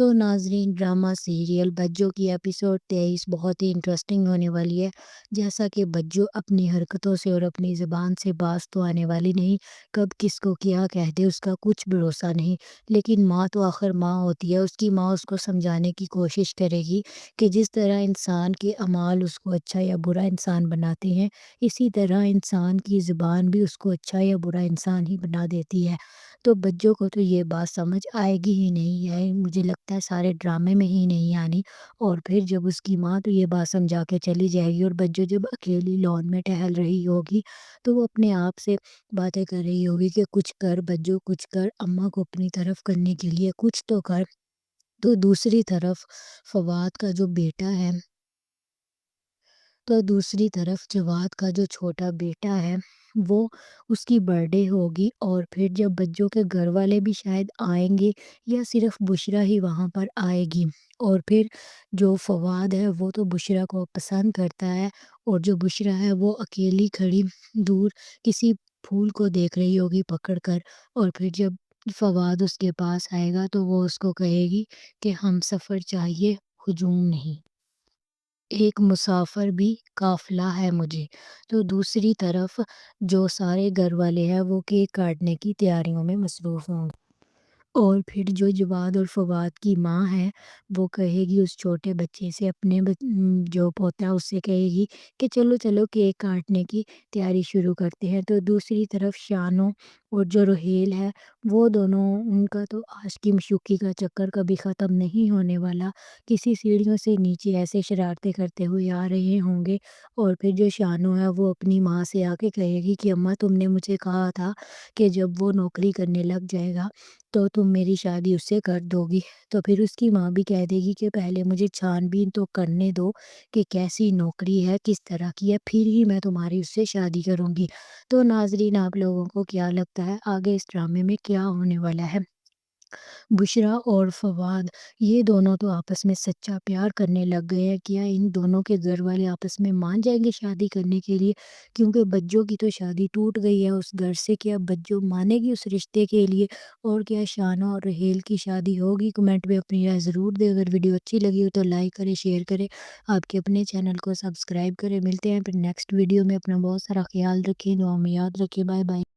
تو ناظرین drama serial بجو کی ایپیسوڈ 23 بہت ہی انٹرسٹنگ ہونے والی ہے۔ جیسا کہ بجو اپنی حرکتوں سے اور اپنی زبان سے باز تو آنے والی نہیں، کب کس کو کیا کہہ دے اس کا کچھ بھروسہ نہیں، لیکن ماں تو آخر ماں ہوتی ہے۔ اس کی ماں اس کو سمجھانے کی کوشش کرے گی کہ جس طرح انسان کے اعمال اس کو اچھا یا برا انسان بناتے ہیں، اسی طرح انسان کی زبان بھی اس کو اچھا یا برا انسان ہی بنا دیتی ہے۔ تو بچوں کو تو یہ بات سمجھ آئے گی ہی نہیں ہے، مجھے لگتا ہے سارے ڈرامے میں ہی نہیں آنی۔ اور پھر جب اس کی ماں تو یہ بات سمجھا کے چلی جائے گی اور بچوں جب اکیلی لان میں ٹہل رہی ہوگی تو وہ اپنے آپ سے باتیں کر رہی ہوگی کہ کچھ کر بچوں، کچھ کر اماں کو اپنی طرف کرنے کے لیے کچھ تو کر۔ تو دوسری طرف فواد کا جو بیٹا ہے تو دوسری طرف جواد کا جو چھوٹا بیٹا ہے وہ اس کی برتھڈے ہوگی، اور پھر جب بچوں کے گھر والے بھی شاید آئیں گے یا صرف بشرا ہی وہاں پر آئے گی، اور پھر جو فواد ہے وہ تو بشرا کو پسند کرتا ہے، اور جو بشرا ہے وہ اکیلی کھڑی دور کسی پھول کو دیکھ رہی ہوگی پکڑ کر، اور پھر جب فواد اس کے پاس آئے گا تو وہ اس کو کہے گی کہ ہم سفر چاہیے، ہجوم نہیں، ایک مسافر بھی قافلہ ہے مجھے۔ تو دوسری طرف جو سارے گھر والے ہیں وہ کیک کاٹنے کی تیاریوں میں مصروف ہوں گے، اور پھر جو جواد اور فواد کی ماں ہے وہ کہے گی اس چھوٹے بچے سے، اپنے جو پوتا ہے اس سے کہے گی کہ چلو چلو کیک کاٹنے کی تیاری شروع کرتے ہیں۔ تو دوسری طرف شانو اور جو روہیل ہے وہ دونوں، ان کا تو عاشقی مشوقی کا چکر کبھی ختم نہیں ہونے والا، کسی سیڑھیوں سے نیچے ایسے شرارتیں کرتے ہوئے آ رہے ہوں گے، اور پھر جو شانو ہے وہ اپنی ماں سے آ کے کہے گی کہ اماں تم نے مجھے کہا تھا کہ جب وہ نوکری کرنے لگ جائے گا تو تم میری شادی اس سے کر دو گی۔ تو پھر اس کی ماں بھی کہہ دے گی کہ پہلے مجھے چھان بین تو کرنے دو کہ کیسی نوکری ہے، کس طرح کی ہے، پھر ہی میں تمہاری اس سے شادی کروں گی۔ تو ناظرین آپ لوگوں کو کیا لگتا ہے آگے اس ڈرامے میں کیا ہونے والا ہے؟ بشرا اور فواد یہ دونوں تو آپس میں سچا پیار کرنے لگ گئے ہیں، کیا ان دونوں کے گھر والے آپس میں مان جائیں گے شادی کرنے کے لیے؟ کیونکہ بچوں کی تو شادی ٹوٹ گئی ہے اس گھر سے، کیا بچوں مانے گی اس رشتے کے لیے؟ اور کیا شانہ اور رحیل کی شادی ہوگی؟ کمنٹ میں اپنی رائے ضرور دے، اگر ویڈیو اچھی لگی ہو تو لائک کرے، شیئر کرے، آپ کے اپنے چینل کو سبسکرائب کرے۔ ملتے ہیں پھر نیکسٹ ویڈیو میں، اپنا بہت سارا خیال رکھیں، دعا میں یاد رکھیں، بائے بائے۔